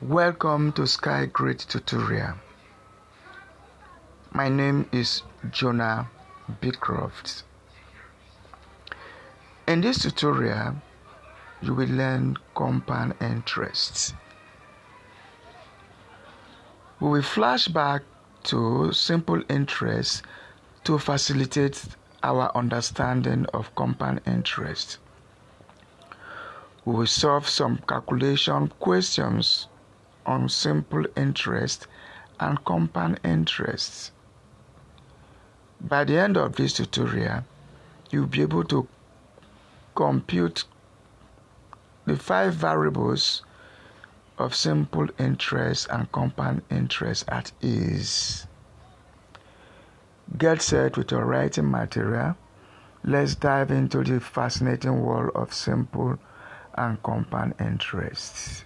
Welcome to Sky Grid Tutorial. My name is Jonah Beecroft. In this tutorial, you will learn compound interest. We will flash back to simple interest to facilitate our understanding of compound interest. We will solve some calculation questions on simple interest and compound interest. By the end of this tutorial, you'll be able to compute the 5 variables of simple interest and compound interest at ease. Get set with your writing material. Let's dive into the fascinating world of simple and compound interest.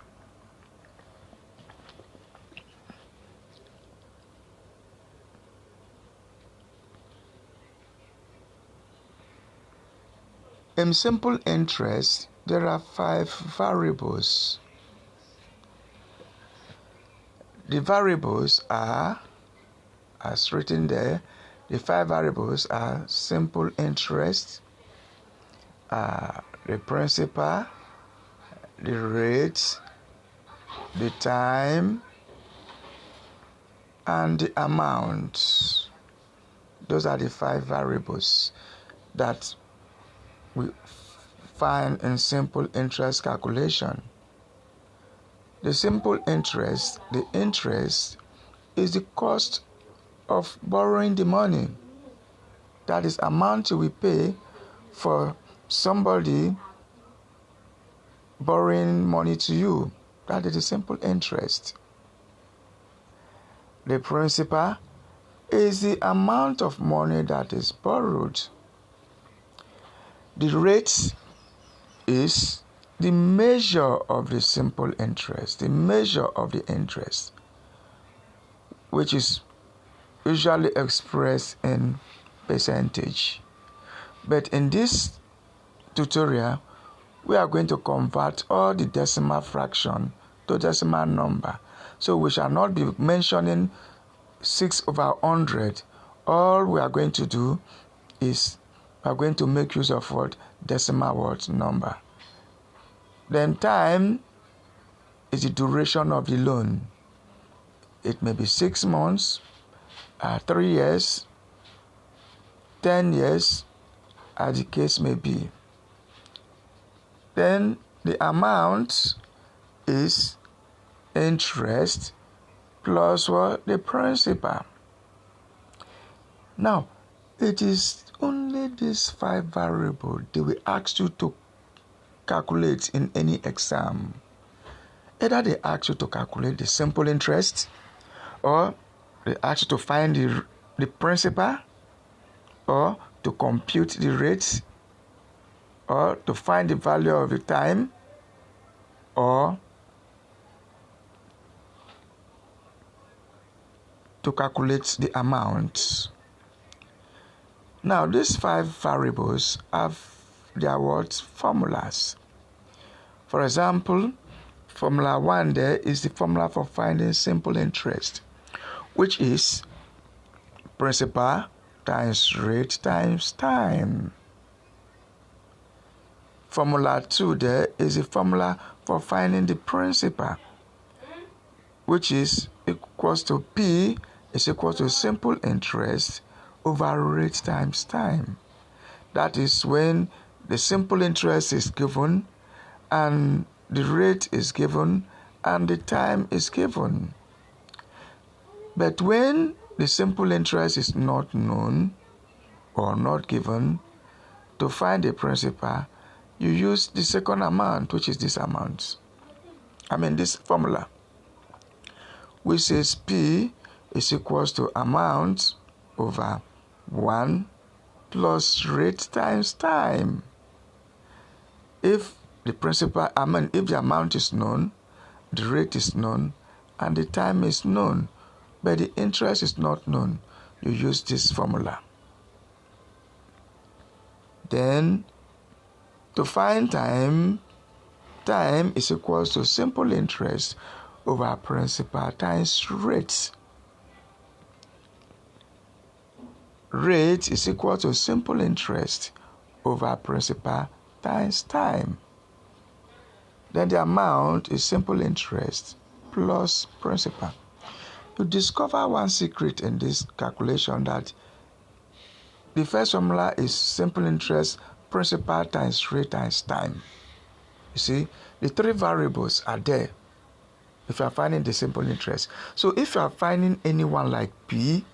In simple interest, there are 5 variables. The variables are, as written there, the 5 variables are simple interest, the principal, the rate, the time, and the amount. Those are the 5 variables that we find in simple interest calculation. The simple interest, the interest is the cost of borrowing the money. That is amount you will pay for somebody borrowing money to you. That is the simple interest. The principal is the amount of money that is borrowed. The rate is the measure of the simple interest, the measure of the interest, which is usually expressed in percentage. But in this tutorial, we are going to convert all the decimal fraction to decimal number. So we shall not be mentioning 6/100. All we are going to do is we are going to make use of what? Decimal number. Then time is the duration of the loan. It may be 6 months, 3 years, 10 years, as the case may be. Then the amount is interest plus what? The principal. Now, it is only these 5 variables they will ask you to calculate in any exam. Either they ask you to calculate the simple interest, or they ask you to find the principal, or to compute the rates, or to find the value of the time, or to calculate the amount. Now, these 5 variables have their formulas. For example, formula 1 there is the formula for finding simple interest, which is principal times rate times time. Formula 2 there is the formula for finding the principal, which is equals to P is equal to simple interest over rate times time. That is when the simple interest is given and the rate is given and the time is given. But when the simple interest is not known or not given, to find the principal, you use the second amount, which is this amount. This formula, which says P is equals to amount over 1 plus rate times time. If the principal, if the amount is known, the rate is known, and the time is known, but the interest is not known, you use this formula. Then, to find time is equals to simple interest over principal times rate. Rate is equal to simple interest over principal times time. Then the amount is simple interest plus principal. You discover one secret in this calculation, that the first formula is simple interest principal times rate times time. You see, the three variables are there if you are finding the simple interest. So if you are finding anyone like P,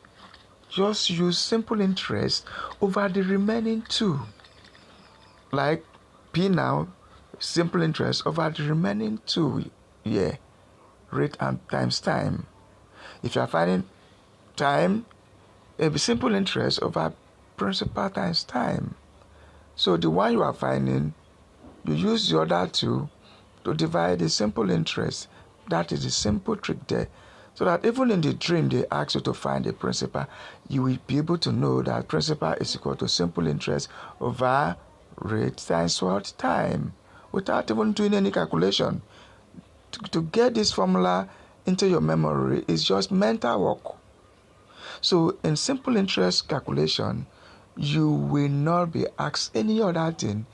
just use simple interest over the remaining two. Like P now, simple interest over the remaining two, rate and times time. If you are finding time, it'll be simple interest over principal times time. So the one you are finding, you use the other two to divide the simple interest. That is the simple trick there. So that even in the dream they ask you to find the principal, you will be able to know that principal is equal to simple interest over rate times what? Time, without even doing any calculation. To get this formula into your memory is just mental work. So in simple interest calculation, you will not be asked any other thing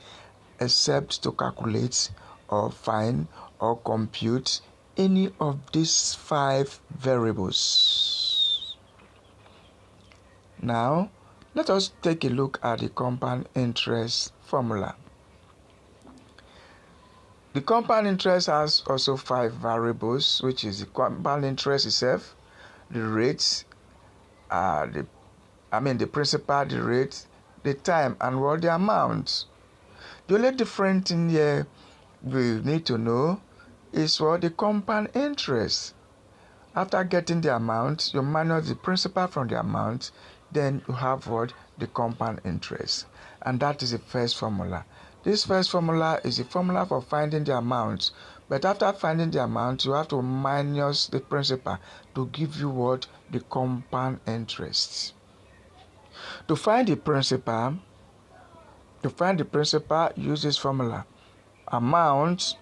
except to calculate or find or compute any of these 5 variables. Now, let us take a look at the compound interest formula. The compound interest has also 5 variables, which is the compound interest itself, the rates, the principal, the rate, the time, and what the amount. The only different thing here we need to know is what the compound interest. After getting the amount, you minus the principal from the amount, then you have what? The compound interest. And that is the first formula. This first formula is the formula for finding the amount. But after finding the amount, you have to minus the principal to give you what? The compound interest. To find the principal, use this formula. Amount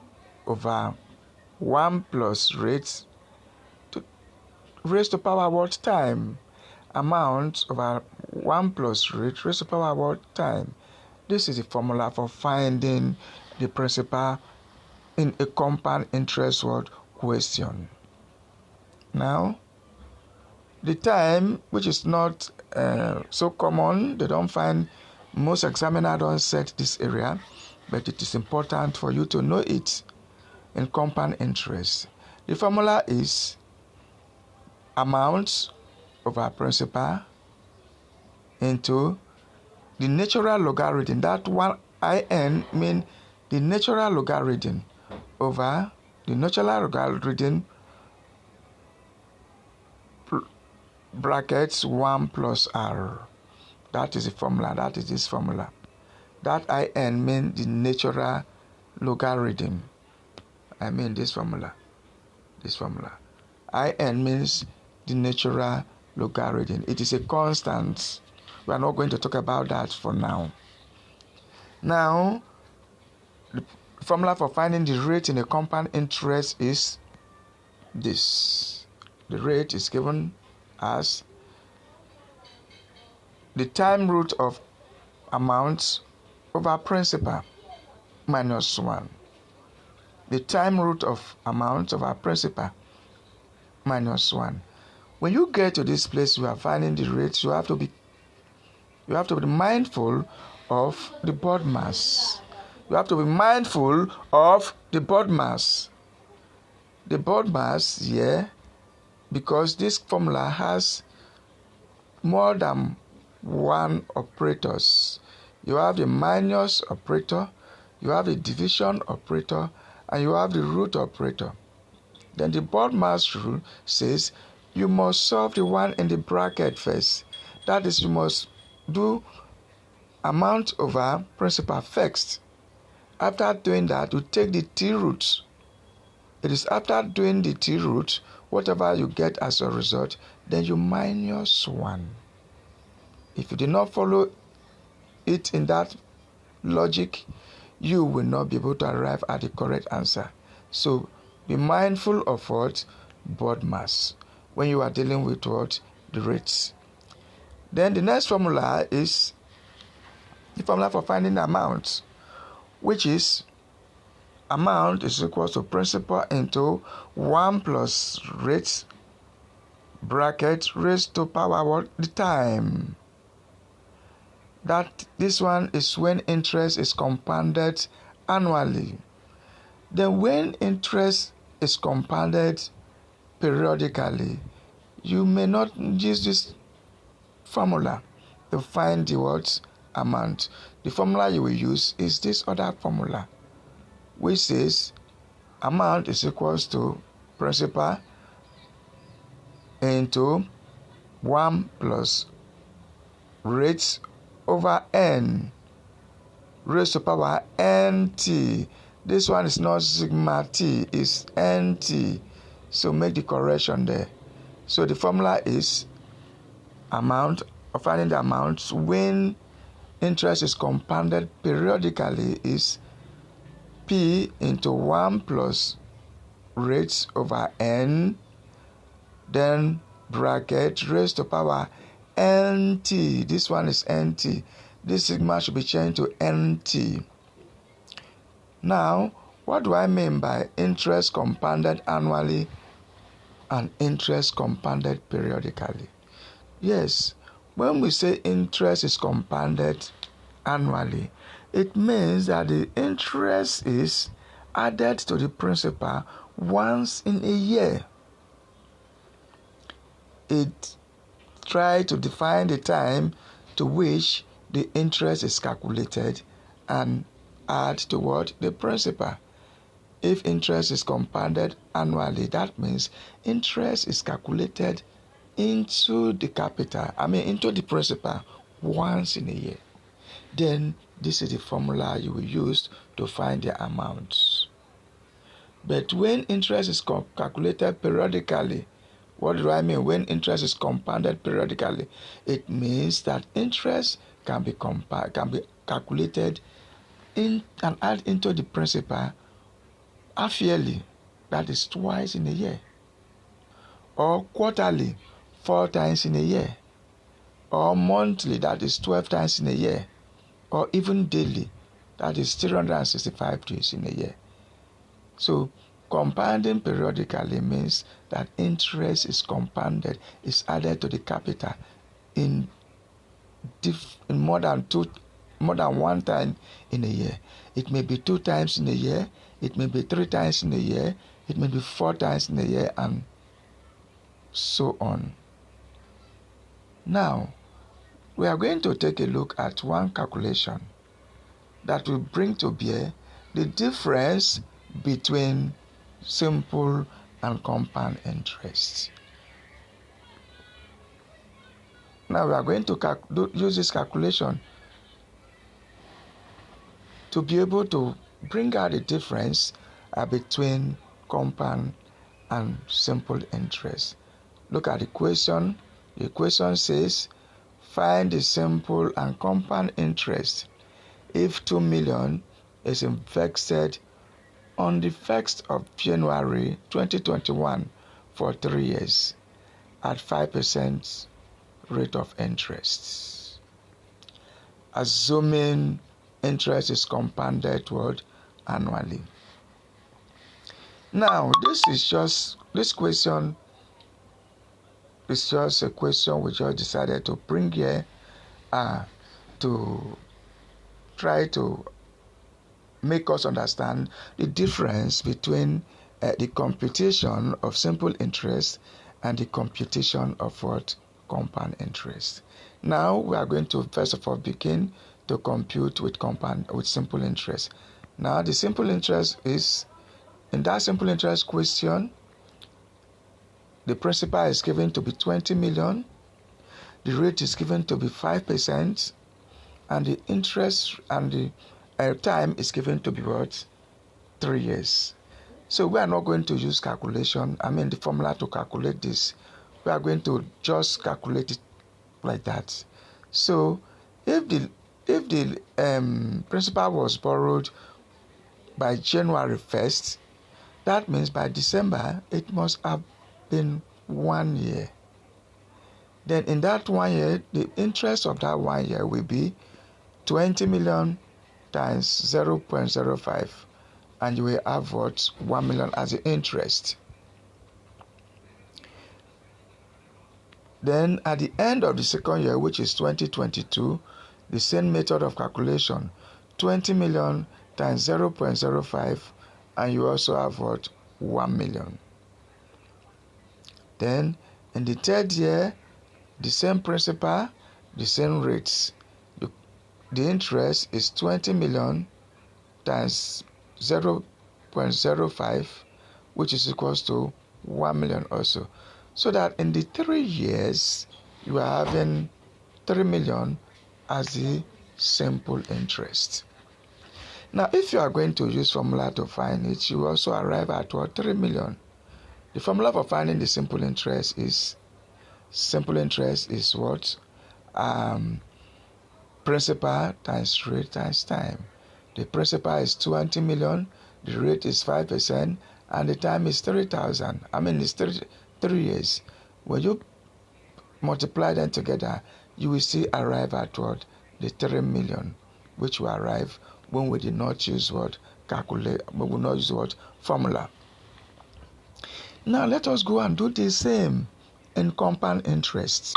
over 1 plus rate raised to power what? Time. Amount over 1 plus rate raised to power what? Time. This is the formula for finding the principal in a compound interest word question. Now, the time, which is not so common, they don't find, most examiners don't set this area, but it is important for you to know it in compound interest. The formula is amount over principal into the natural logarithm. That one in means the natural logarithm over the natural logarithm brackets 1 plus r. That is the formula. That is this formula. That in means the natural logarithm. I mean this formula. This formula. In means the natural logarithm. It is a constant. We are not going to talk about that for now. Now, the formula for finding the rate in a compound interest is this. The rate is given as the time root of amount over principal minus 1. The time root of amount over principal minus 1. When you get to this place, you are finding the rate, you have to be mindful of the board mass. You have to be mindful of the board mass. The board mass here, because this formula has more than one operators. You have the minus operator, you have the division operator, and you have the root operator. Then the board mass rule says you must solve the one in the bracket first. That is, you must do amount over principal first. After doing that, you take the t root. It is after doing the t root, whatever you get as a result, then you minus 1. If you did not follow it in that logic, you will not be able to arrive at the correct answer. So Be mindful of what? Board mass when you are dealing with what? The rates. Then the next formula is the formula for finding the amount, which is amount is equal to principal into 1 plus rate bracket raised to power what? The time. That this one is when interest is compounded annually. Then when interest is compounded periodically, you may not use this formula to find the what? Amount. The formula you will use is this other formula, which says amount is equals to principal into 1 plus rates over n raised to power nt. This one is not sigma t, it's nt. So make the correction there. So the formula is amount, of finding the amount when interest is compounded periodically is P into 1 plus rates over n, then bracket raised to power nt. This one is nt. This sigma should be changed to nt. Now, what do I mean by interest compounded annually and interest compounded periodically? Yes, when we say interest is compounded annually, it means that the interest is added to the principal once in a year. It tries to define the time to which the interest is calculated and add to what? The principal. If interest is compounded annually, that means interest is calculated into the capital, into the principal once in a year. Then this is the formula you will use to find the amounts. But when interest is calculated periodically, what do I mean when interest is compounded periodically? It means that interest can be calculated in and add into the principal half-yearly, that is twice in a year, or quarterly, 4 times in a year, or monthly, that is 12 times in a year, or even daily, that is 365 days in a year. So compounding periodically means that interest is compounded, is added to the capital in more than one time in a year. It may be 2 times in a year, it may be 3 times in a year, it may be 4 times in a year, and so on. Now, we are going to take a look at one calculation that will bring to bear the difference between simple and compound interest. Now we are going to use this calculation to be able to bring out the difference between compound and simple interest. Look at the question. The question says, find the simple and compound interest if 2 million is invested on the 1st of January 2021 for 3 years at 5% rate of interest. Assuming interest is compounded annually. Now, this question is just a question we just decided to bring here to try to make us understand the difference between the computation of simple interest and the computation of compound interest. Now we are going to first of all begin to compute with simple interest. Now the simple interest is, in that simple interest question, the principal is given to be 20 million, the rate is given to be 5%, and the interest and the time is given to be 3 years. So we are not going to use the formula to calculate this. We are going to just calculate it like that. So if the principal was borrowed by January 1st, That means by December, it must have been 1 year. Then in that 1 year, the interest of that 1 year will be 20 million times 0.05, and you will have what? 1 million as the interest. Then at the end of the second year, which is 2022, the same method of calculation, 20 million times 0.05, and you also have what? 1 million. Then in the third year, the same principal, the same rates. The interest is 20 million times 0.05, which is equals to 1 million also. So that in the 3 years, you are having 3 million as the simple interest. Now, if you are going to use formula to find it, you also arrive at what? 3 million. The formula for finding the simple interest is what? Principal times rate times time. The principal is 20 million, the rate is 5%, and the time is 3,000. It's 3 years. When you multiply them together, you will still arrive at what? The 3 million, which will arrive when we did not use what? Calculate, we will not use what? Formula. Now let us go and do the same in compound interest.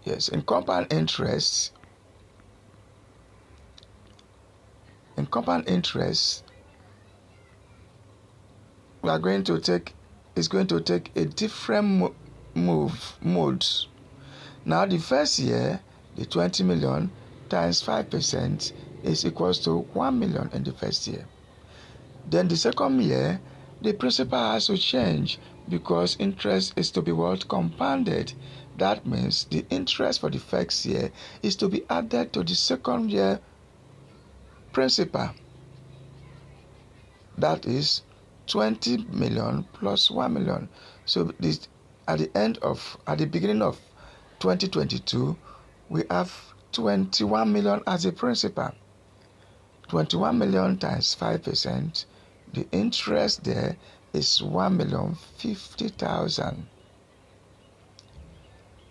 Yes, in compound interest, we are going to take, it's going to take a different modes. Now the first year, the 20 million times 5% is equals to 1 million in the first year. Then the second year, the principal has to change because interest is to be what? Compounded. That means the interest for the first year is to be added to the second year principal. That is 20 million plus 1 million. So this, at the beginning of 2022, we have 21 million as a principal. 21 million times 5%, the interest there is 1,050,000.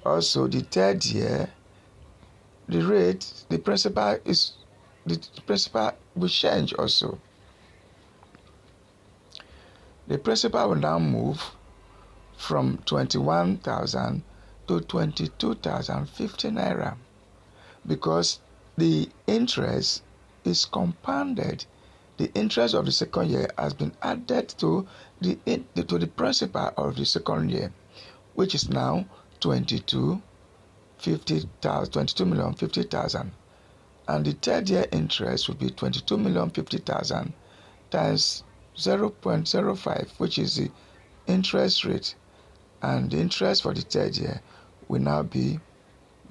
Also, the third year, the principal will change also. The principal will now move from 21,000 to 22,050 naira because the interest is compounded. The interest of the second year has been added to the principal of the second year, which is now 22,050,000, and the third year interest will be 22,050,000 times 0.05, which is the interest rate, and the interest for the third year will now be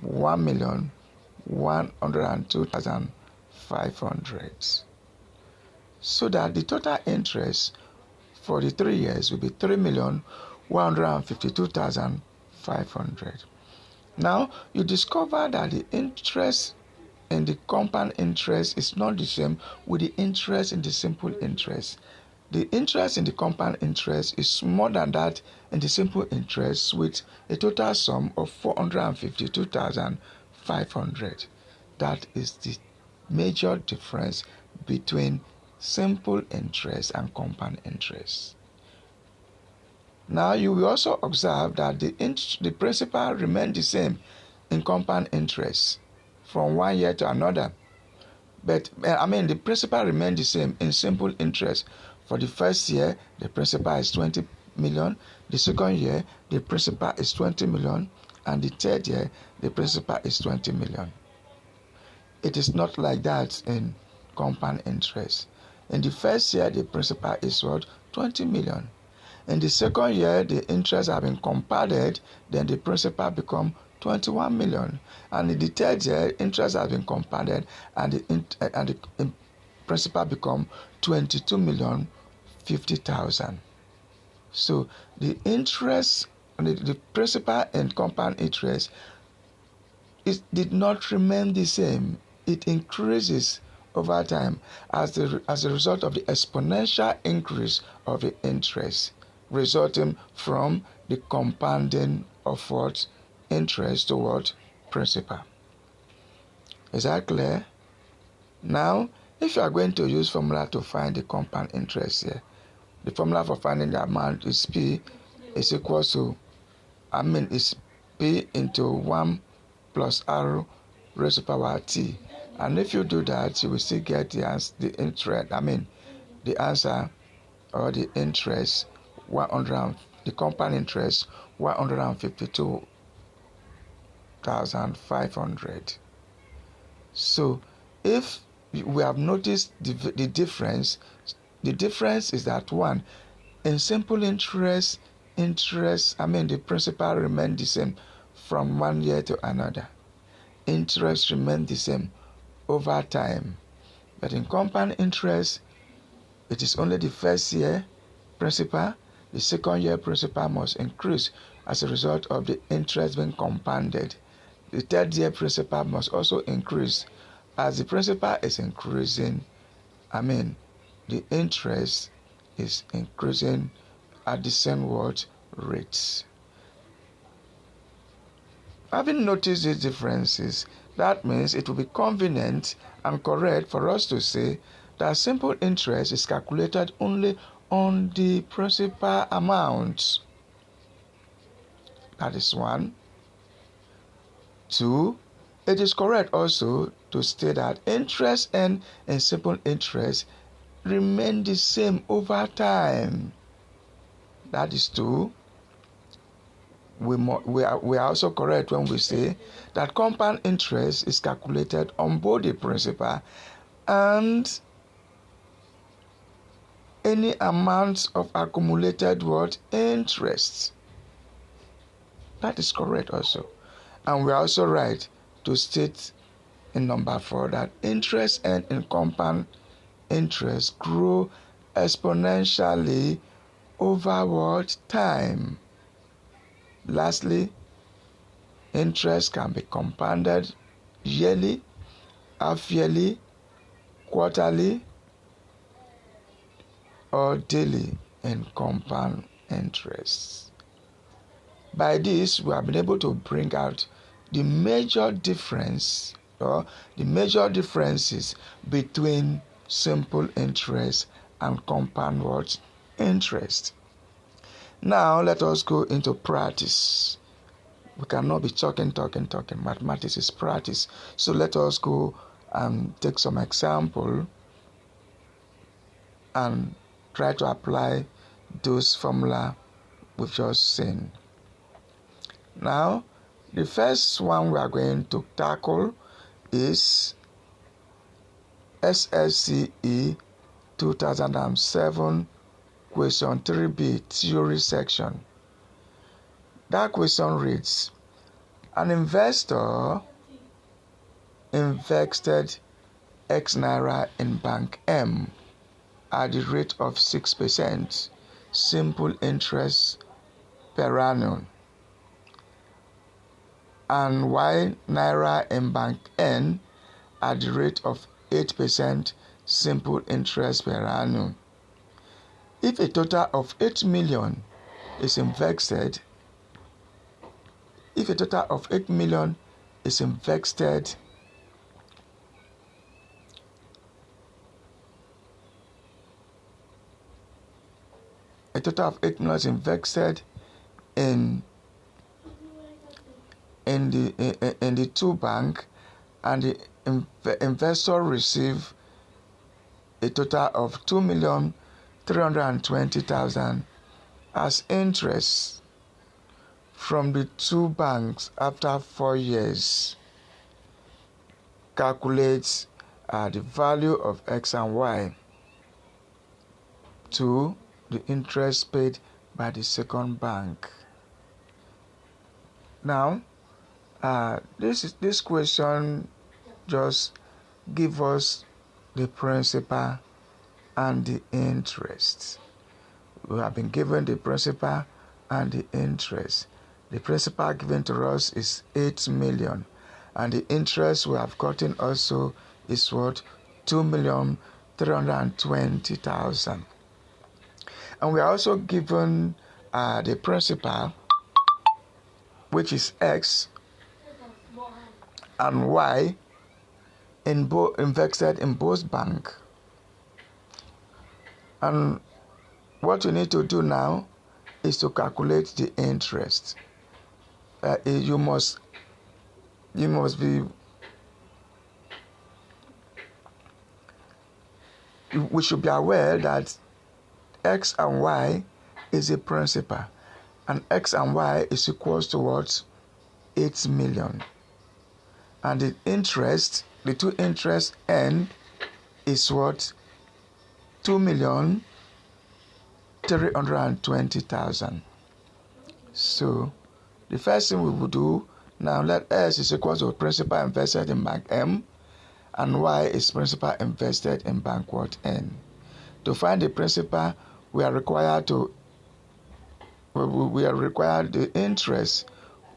1,102,500. So that the total interest for the 3 years will be 3,152,500. Now you discover that the interest in the compound interest is not the same with the interest in the simple interest. The interest in the compound interest is more than that in the simple interest, with a total sum of 452,500. That is the major difference between simple interest and compound interest. Now you will also observe that the principal remains the same in compound interest from 1 year to another. But the principal remains the same in simple interest. For the first year, the principal is 20 million. The second year, the principal is 20 million. And the third year, the principal is 20 million. It is not like that in compound interest. In the first year, the principal is what? 20 million. In the second year, the interest have been compounded, then the principal become 21 million. And in the third year, interest has been compounded, and the principal become 22,050,000. So the interest, the principal and compound interest, it did not remain the same. It increases over time as a result of the exponential increase of the interest resulting from the compounding of what interest toward principal. Is that clear? Now, if you are going to use formula to find the compound interest here, the formula for finding the amount is P is equal to, is P into 1 plus R raised to power T. And if you do that, you will still get the answer, the answer or the interest, the compound interest, 152,500. So if we have noticed the difference is that one, in simple interest, the principal remained the same from 1 year to another. Interest remained the same over time. But in compound interest, it is only the first year principal, the second year principal must increase as a result of the interest being compounded. The third year principal must also increase. As the principal is increasing, the interest is increasing at the same rates. Having noticed these differences, that means it will be convenient and correct for us to say that simple interest is calculated only on the principal amount. That is one. Two, it is correct also to state that interest and simple interest remain the same over time. That is two. We are also correct when we say that compound interest is calculated on both the principal and any amount of accumulated interest. That is correct also. And we are also right to state in number 4 that interest and in compound interest grow exponentially over time. Lastly, interest can be compounded yearly, half-yearly, quarterly, or daily in compound interest. By this, we have been able to bring out the major difference or the major differences between simple interest and compound interest. Now let us go into practice. We cannot be talking. Mathematics is practice. So let us go and take some example and try to apply those formula we've just seen. Now, the first one we are going to tackle is Ssce 2007 question 3b theory section. That question reads, an investor invested X naira in bank M at the rate of 6% simple interest per annum, and Y naira in bank N at the rate of 8% simple interest per annum. If a total of 8 million is invested, a total of 8 million is invested in the two bank, and the investor receive a total of 2,320,000 as interest from the two banks after 4 years. Calculate the value of X and Y. 2. The interest paid by the second bank. Now, this question just give us the principal and the interest. We have been given the principal and the interest. The principal given to us is 8 million, and the interest we have gotten also is what? 2,320,000. And we are also given the principal, which is X and Y, invested in both banks. And what you need to do now is to calculate the interest. You must be. We should be aware that X and Y is a principal, and X and Y is equals to what? 8 million. And the interest, the two interest N is what? 2,320,000. So the first thing we will do now, let S is equal to principal invested in bank M, and Y is principal invested in bank what? N. To find the principal, we are required the interest,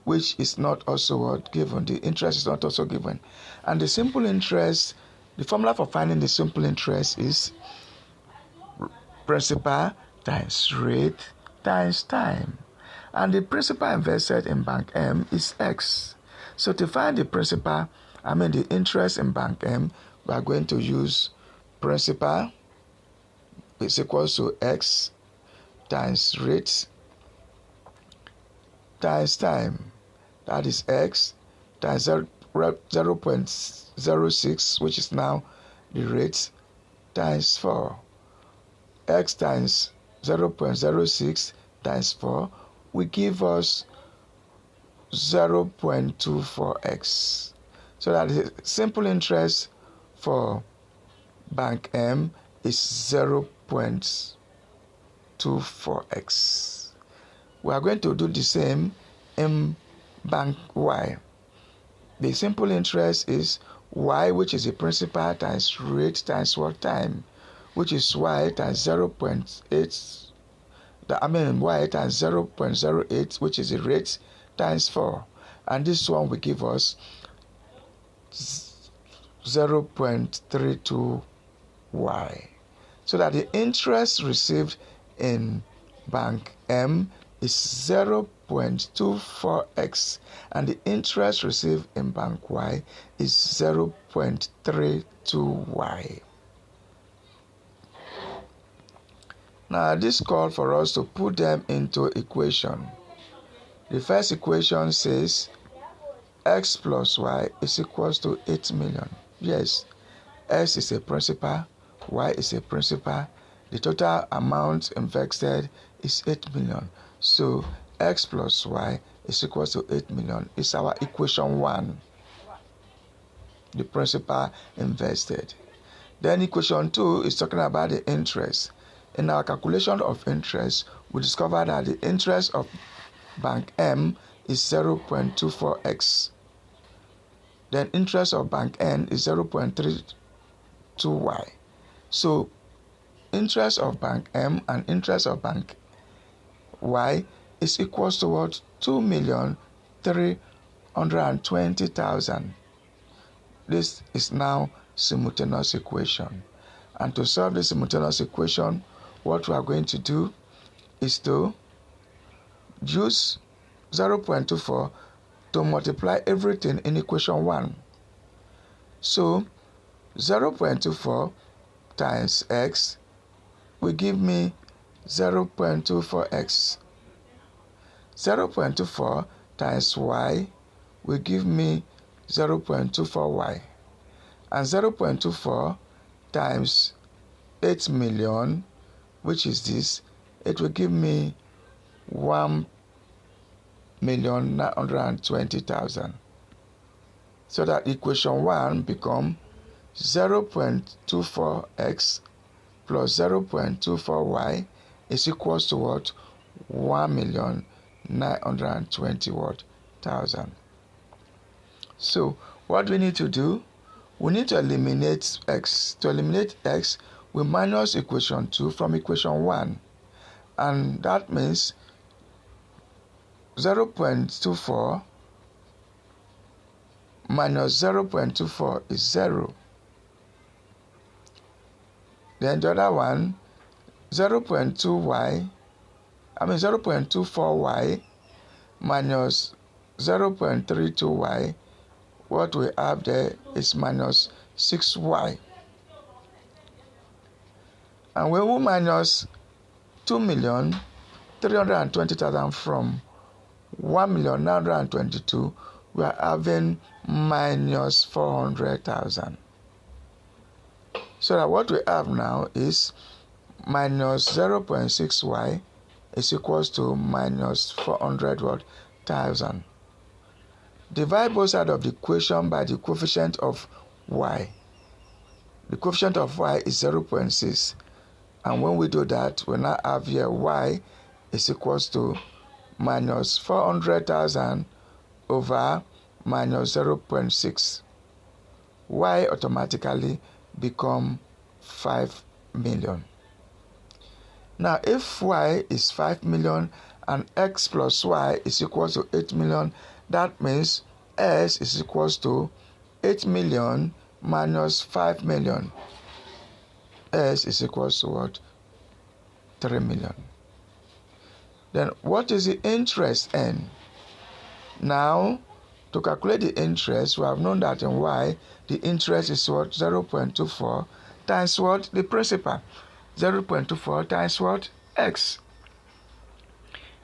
which is not also what? Given. The interest is not also given. And the simple interest, the formula for finding the simple interest is principal times rate times time. And the principal invested in bank M is X. So to find the principal, the interest in bank M, we are going to use principal is equals to X times rate times time. That is X times 0.06, which is now the rate, times 4. X times 0.06 times 4 will give us 0.24x. So that the simple interest for bank M is 0.24x. We are going to do the same in bank Y. The simple interest is Y, which is the principal, times rate times what? Time, which is Y times 0.8. Y times 0.08, which is the rate, times 4. And this one will give us 0.32y. So that the interest received in bank M is 0.24x, and the interest received in bank Y is 0.32y. Now this calls for us to put them into equation. The first equation says x plus y is equals to 8 million. Yes, x is a principal, y is a principal. The total amount invested is 8 million. So x plus y is equals to 8 million. It's our equation 1, the principal invested. Then equation 2 is talking about the interest. In our calculation of interest, we discover that the interest of bank M is 0.24x. Then interest of bank N is 0.32y. So interest of bank M and interest of bank Y is equals to what? 2,320,000. This is now simultaneous equation. And to solve this simultaneous equation, what we are going to do is to use 0.24 to multiply everything in equation 1. So 0.24 times x will give me 0.24x. 0.24 times y will give me 0.24y. And 0.24 times 8 million, which is this, it will give me 1,920,000. So that equation 1 becomes 0.24x plus 0.24y is equals to what? 1,920,000. So what do we need to do? We need to eliminate x. To eliminate x, we minus equation 2 from equation 1. and that means 0.24 minus 0.24 is 0. Then the other one, 0.24y minus 0.32y, what we have there is minus 6y. And when we minus 2,320,000 from 1,922,000, we are having minus 400,000. So that what we have now is minus 0.6y is equals to minus 400,000. Divide both sides of the equation by the coefficient of y. The coefficient of y is 0.6. And when we do that, we now have here y is equals to minus 400,000 over minus 0.6. Y automatically become 5 million. Now, if y is 5 million and x plus y is equal to 8 million, that means s is equals to 8 million minus 5 million. S is equals to what? 3 million. Then what is the interest n? Now, to calculate the interest, we have known that in y, the interest is what? 0.24 times what? The principal. 0.24 times what? X.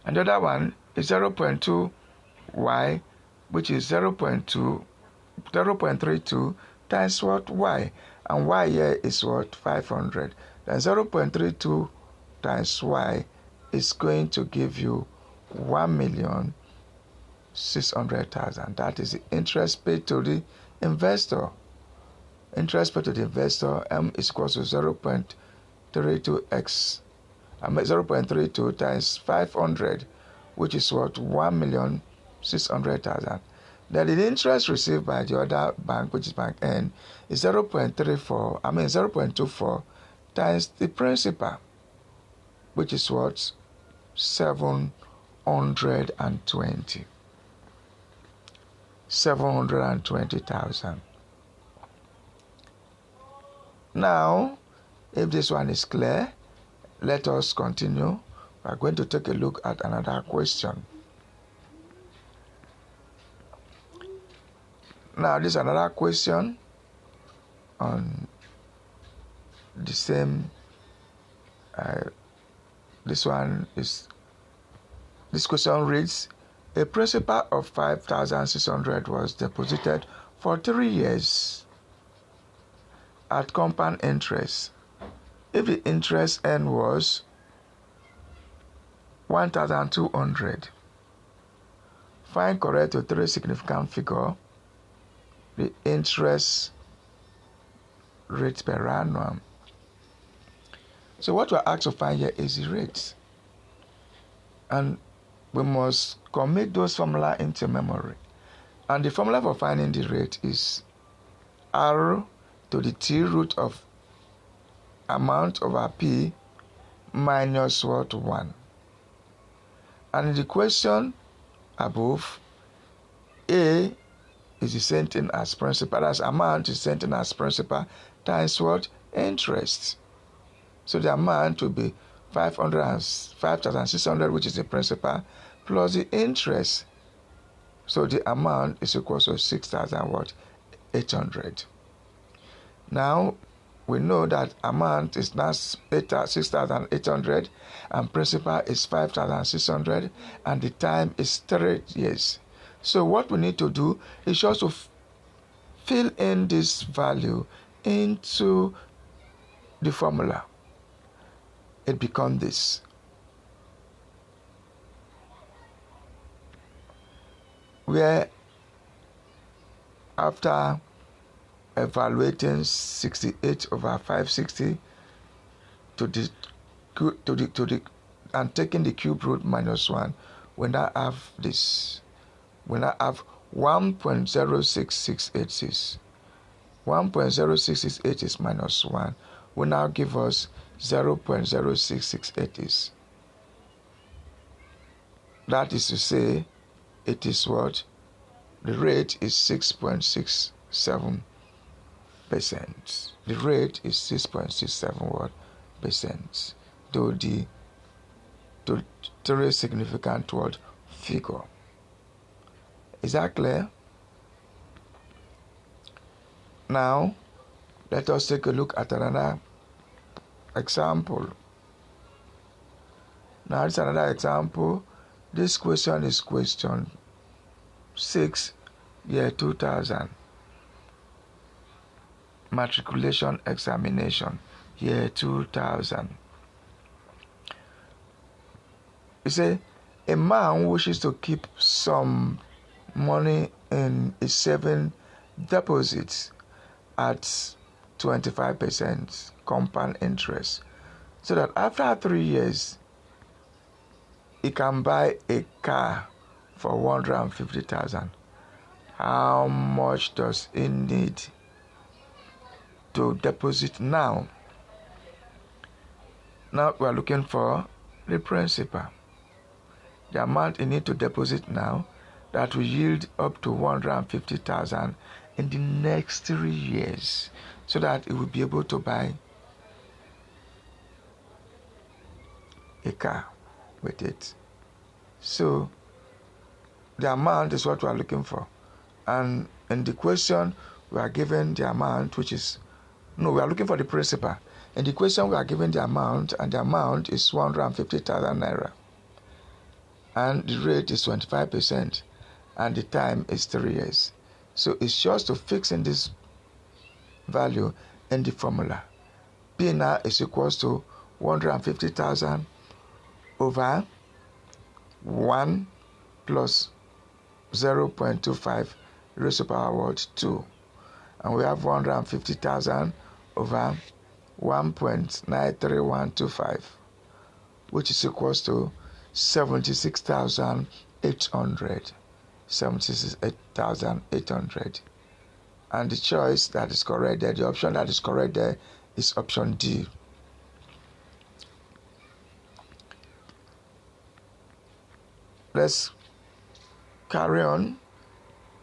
And the other one is 0.2y, which is 0.32 times what? Y. And y here is what? 500. Then 0.32 times y is going to give you 1,600,000. That is the interest paid to the investor. Interest paid to the investor, M is equal to 0.32x. 0.32 times 500, which is what? 1,600,000. Then the interest received by the other bank, which is bank N, is 0.24 times the principal, which is what? 720,000. Now, if this one is clear, let us continue. We are going to take a look at another question. Now, this is another question on the same. This question reads: a principal of 5,600 was deposited for 3 years at compound interest. If the interest earned was 1,200, find correct to 3 significant figure the interest rate per annum. So what we're asked to find here is the rate. And we must commit those formula into memory. And the formula for finding the rate is R to the T root of amount over P minus what? 1. And in the question above, A is the same thing as principal, as amount is the same thing as principal times what? Interest. So the amount will be 5,600, which is the principal, plus the interest. So the amount is equal to 6,800. Now we know that amount is now 6,800 and principal is 5,600 and the time is 3 years. So what we need to do is just to fill in this value into the formula. It becomes this. Where after evaluating 68 over 560 and taking the cube root minus 1, we now have this. We now have 1.06686. 1.0668 is minus 1. Will now give us 0.0668 is. That is to say, it is what? The rate is 6.67%. The rate is 6.67%. Though the totally significant word figure. Is that clear? Now, let us take a look at another example. Now, it's another example. This question is question 6, year 2000. Matriculation examination, year 2000. You say, a man wishes to keep some money in his saving deposits at 25% compound interest, so that after 3 years, he can buy a car for 150,000. How much does he need to deposit now? Now we are looking for the principal. The amount he need to deposit now that will yield up to 150,000 in the next 3 years, so that he will be able to buy a car with it. So the amount is what we are looking for, and in the question we are given the amount, which is we are looking for the principal. In the question we are given the amount, and the amount is 150,000 naira, and the rate is 25%, and the time is 3 years. So it's just to fix in this value in the formula. P now is equals to 150,000 over 1 plus 0.25 raised to power 2. And we have 150,000 over 1.93125, which is equals to 76,800. 76,800. And the choice that is correct there, the option that is correct there, is option D. Let's carry on.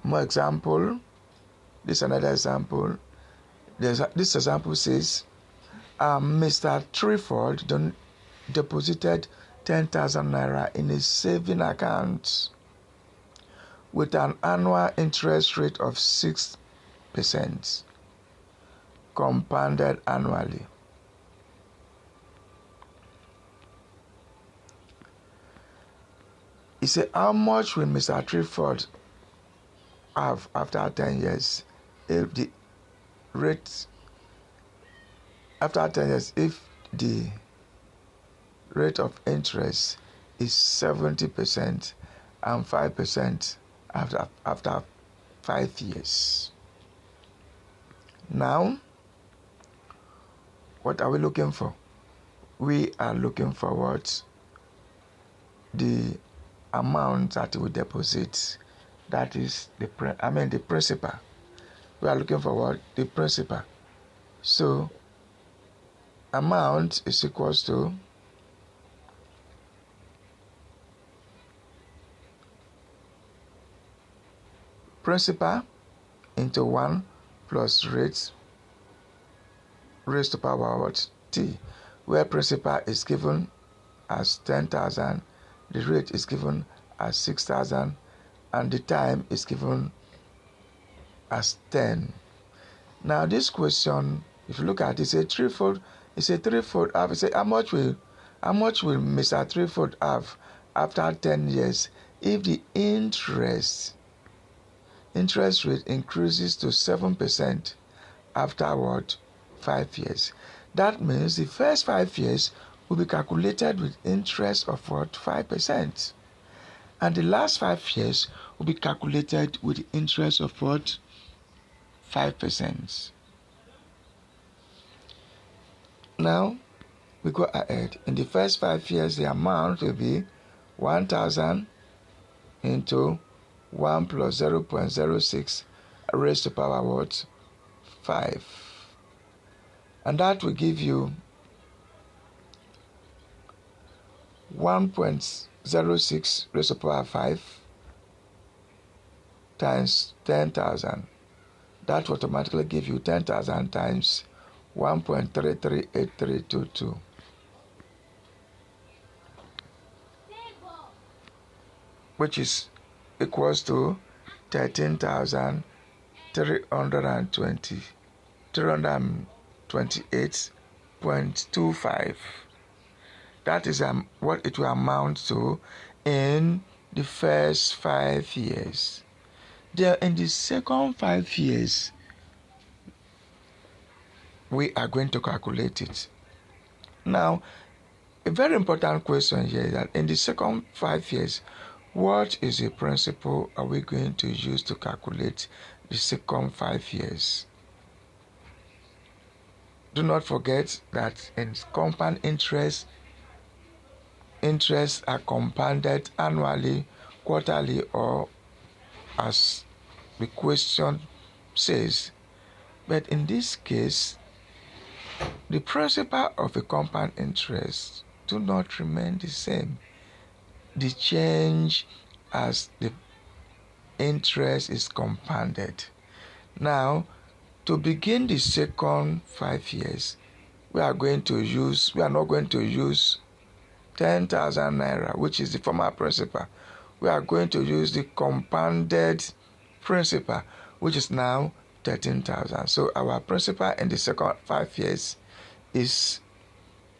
More example. This is another example. This example says, Mr. Triford deposited 10,000 naira in his saving account with an annual interest rate of 6%, compounded annually. He said, how much will Mr. Triford have after 10 years if the rate, after 10 years, if the rate of interest is 70% and 5% after 5 years? Now, what are we looking for? We are looking for what? The amount that we deposit. That is the principal. We are looking for what? The principal. So amount is equals to principal into 1 plus rate raised to power what? T, where principal is given as 10,000, the rate is given as 6,000, and the time is given as 10. Now this question, if you look at it, it's a threefold have. Say how much will Mr. Threefold have after 10 years if the interest rate increases to 7% afterward 5 years. That means the first 5 years will be calculated with interest of what? 5%. And the last 5 years will be calculated with the interest of what? 5%. Now we go ahead. In the first 5 years, the amount will be 1,000 into 1 plus 0.06 raised to power what? 5. And that will give you 1.06 0.06 raised to the power 5 times 10,000. That will automatically give you 10,000 times 1.338322, which is equals to 328.25. That is what it will amount to in the first 5 years. Then in the second 5 years, we are going to calculate it. Now, a very important question here is that in the second 5 years, what is the principle are we going to use to calculate the second 5 years? Do not forget that in compound interest, interests are compounded annually, quarterly, or as the question says. But in this case, the principle of a compound interest do not remain the same. The change as the interest is compounded. Now, to begin the second 5 years, we are not going to use 10,000 naira, which is the former principal. We are going to use the compounded principal, which is now 13,000. So our principal in the second 5 years is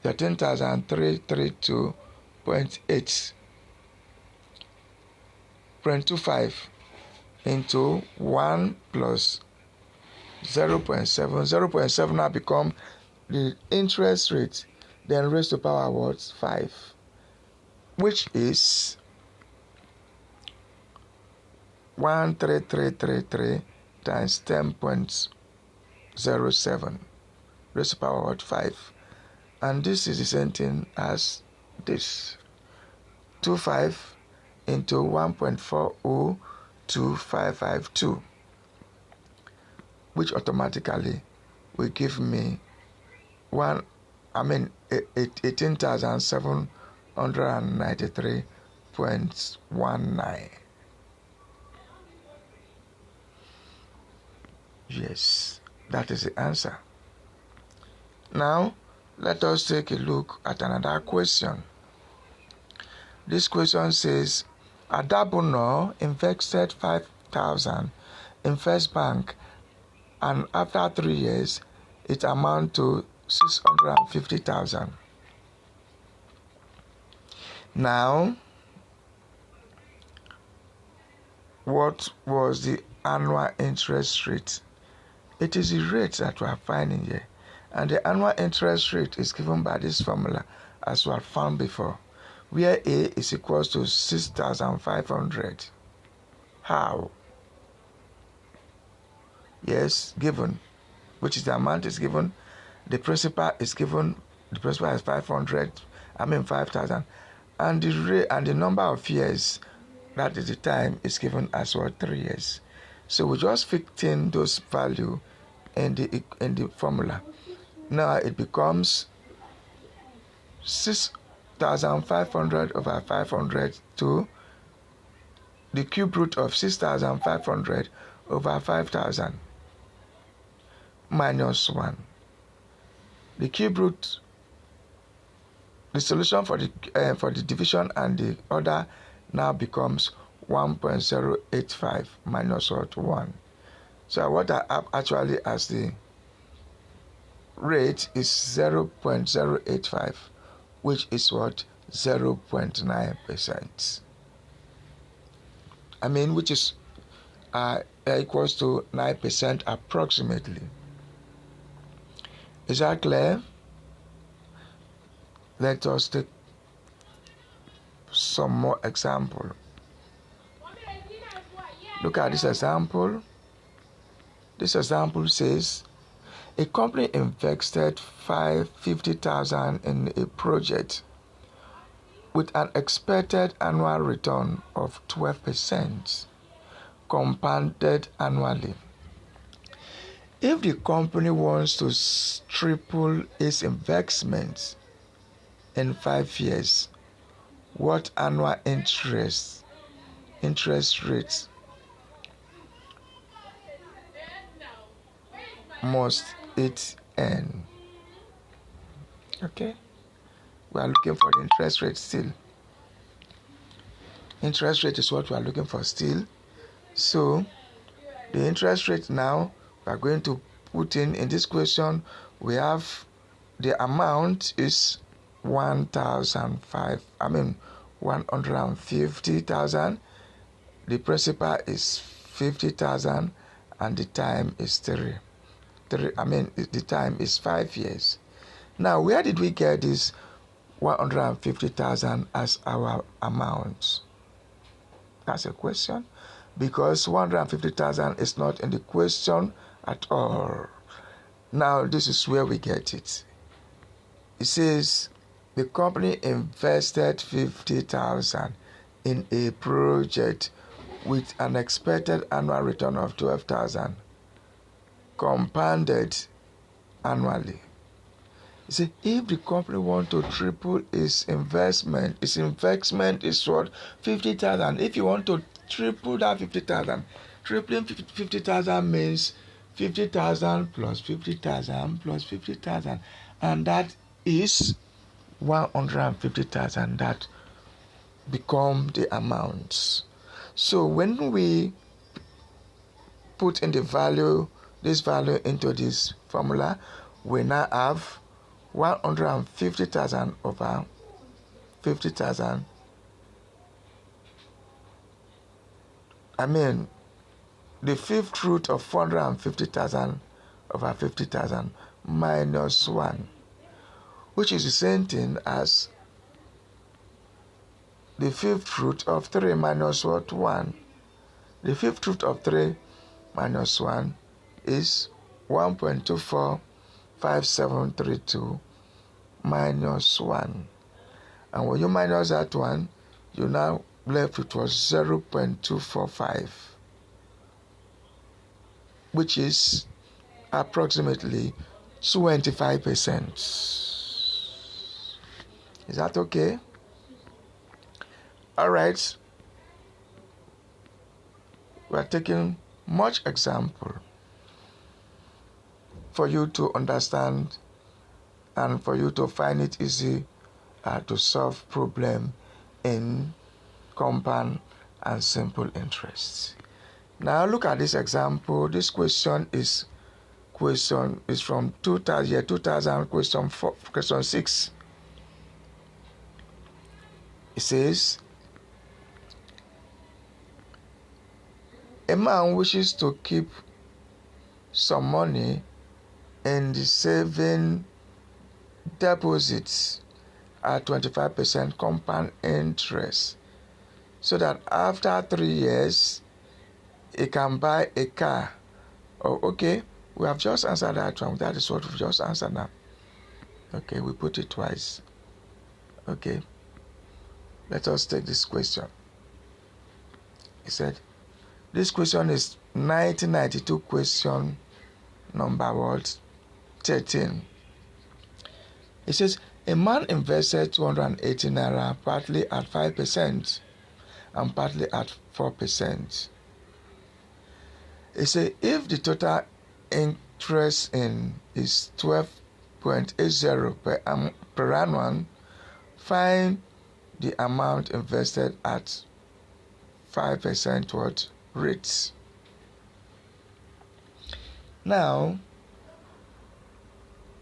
13,332.8.25 into 1 plus 0.7. 0.7 now become the interest rate, then raised to power what? 5, which is 13333 times 10.07 raised to power what? 5. And this is the same thing as this. 25 into 1.4025552, which automatically will give me 18,793.19. Yes, that is the answer. Now, let us take a look at another question. This question says, Adabuno invested 5,000 in First Bank, and after 3 years, it amounted to 650,000. Now, what was the annual interest rate? It is the rate that we are finding here. And the annual interest rate is given by this formula as we have found before, where A is equals to 6,500. How? Yes, given, which is the amount is given, the principal is given, the principal is 5,000, and the rate and the number of years, that is the time, is given as well 3 years. So we just fit in those values in the formula. Now it becomes 6,500 over 500 to the cube root of 6,500 over 5,000 minus 1. The cube root, the solution for the division and the order now becomes 1.085 minus 1. So what I have actually as the rate is 0.085, which is what? 0.9%. Which is equals to 9% approximately. Is that clear? Let us take some more example. Look at this example. This example says a company invested 50,000 in a project with an expected annual return of 12%, compounded annually. If the company wants to triple its investments in 5 years, what annual interest rate must it earn? Okay, we are looking for the interest rate still. Interest rate is what we are looking for still. So the interest rate now we are going to put in this question. We have the amount is 150,000. The principal is 50,000 and the time is the time is 5 years. Now, where did we get this 150,000 as our amount? That's a question, because 150,000 is not in the question at all. Now, this is where we get it. It says the company invested 50,000 in a project with an expected annual return of 12,000, compounded annually. You see, if the company wants to triple its investment is what? 50,000. If you want to triple that 50,000, tripling 50,000 means 50,000 plus 50,000 plus 50,000, and that is 150,000 that become the amounts. So when we put in this value into this formula, we now have 150,000 over 50,000. The fifth root of 450,000 over 50,000 minus 1, which is the same thing as the fifth root of 3 minus what? 1. The fifth root of 3 minus 1 is 1.245732 minus 1. And when you minus that 1, you now left with 0.245, which is approximately 25%. Is that okay? All right. We are taking much example for you to understand and for you to find it easy to solve problem in compound and simple interest. Now look at this example. This question is from 2000, question 6. It says, a man wishes to keep some money in the saving deposits at 25% compound interest, so that after 3 years he can buy a car. Oh, okay, we have just answered that one. That is what we've just answered now. Okay, we put it twice. Okay, let us take this question. He said, this question is 1992 question number 13. It says, a man invested 280 naira partly at 5% and partly at 4%. It says, if the total interest in is 12.80 per annum, find the amount invested at 5% what rates. Now,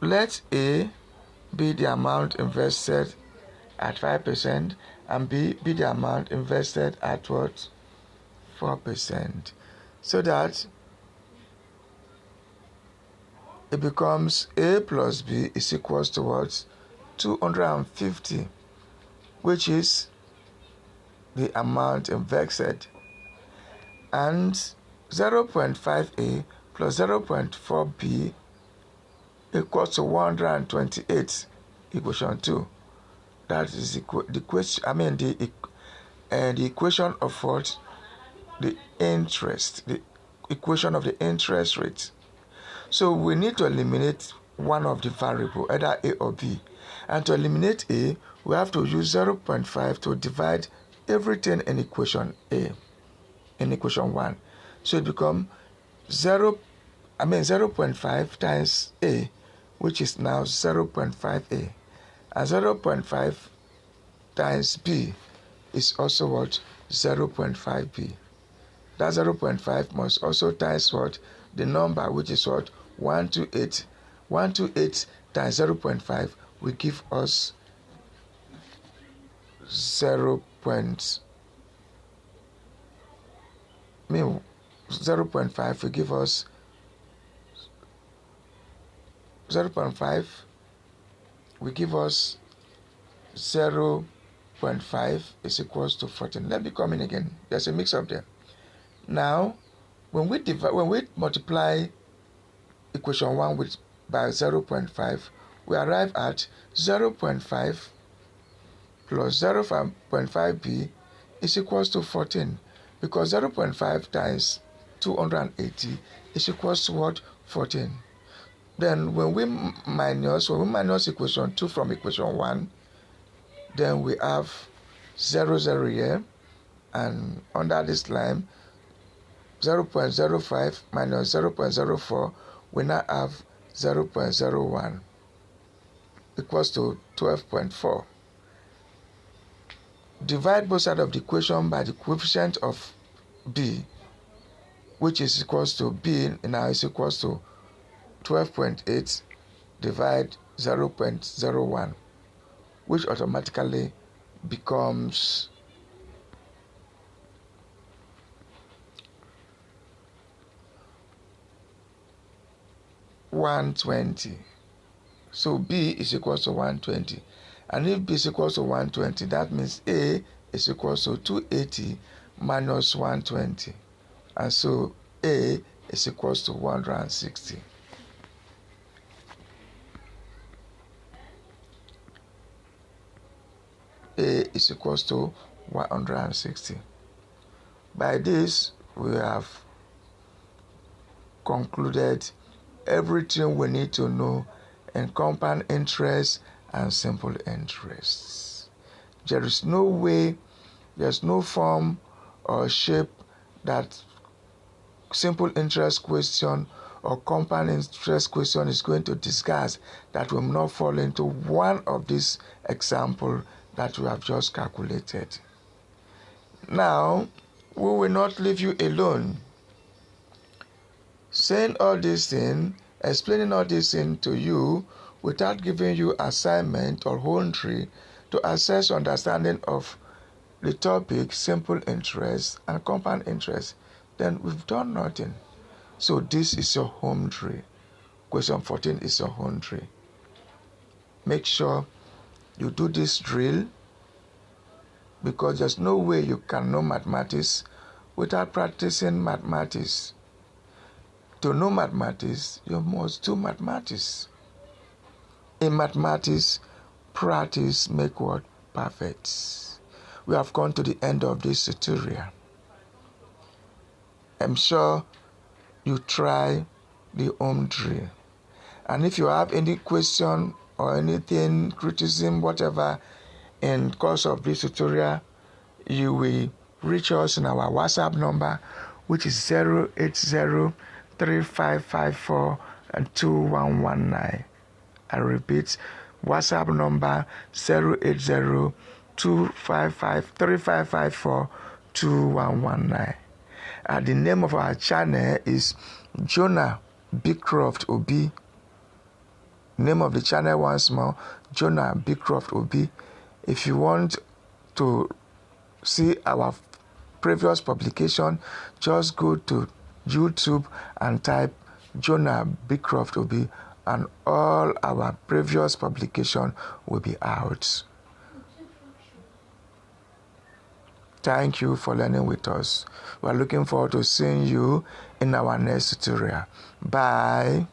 let A be the amount invested at 5% and B be the amount invested at what? 4%. So that it becomes A plus B is equals to what? 250, which is the amount invested, and 0.5A plus 0.4B equals to 128, equation 2. That is the question. The equation of what? The interest. The equation of the interest rate. So we need to eliminate one of the variable, either A or B. And to eliminate A, we have to use 0.5 to divide everything in equation A, in equation 1. So it becomes 0.5 times A, which is now 0.5A. And 0.5 times B is also what? 0.5B. That 0.5 must also times what? The number, which is what? 128. 128 times 0.5 will give us 0.5 will give us 0.5 will give us 0.5 is equals to 14. Let me come in again. There's a mix up there. Now, when we multiply equation 1 by 0.5, we arrive at 0.5 plus 0.5b is equals to 14, because 0.5 times 280 is equals to what? 14. Then when we minus equation 2 from equation 1, then we have 0 here, and under this line 0.05 minus 0.04, we now have 0.01 equals to 12.4. Divide both sides of the equation by the coefficient of b, which is equals to b now is equals to 12.8 divide 0.01, which automatically becomes 120. So b is equals to 120. And if b is equals to 120, that means a is equals to 280 minus 120. And so a is equals to 160. A is equals to 160. By this, we have concluded everything we need to know in compound interest and simple interest. There is no way, there's no form or shape that simple interest question or compound interest question is going to discuss that will not fall into one of these examples that we have just calculated. Now, we will not leave you alone. Saying all these things, explaining all these things to you without giving you assignment or homework to assess understanding of the topic simple interest and compound interest, then we've done nothing. So this is your homework. Question 14 is your homework. Make sure you do this drill, because there's no way you can know mathematics without practicing mathematics. To know mathematics, you must do mathematics. In mathematics, practice make what? Perfect. We have come to the end of this tutorial. I'm sure you try the home drill. And if you have any question or anything, criticism, whatever, in course of this tutorial, you will reach us in our WhatsApp number, which is 080-3554-2119. I repeat, WhatsApp number 080-255-3554-2119. The name of our channel is Jonah Beecroft Obi. Name of the channel once more, Jonah Beecroft Obi. If you want to see our previous publication, just go to YouTube and type Jonah Beecroft Obi, and all our previous publication will be out. Thank you for learning with us. We are looking forward to seeing you in our next tutorial. Bye.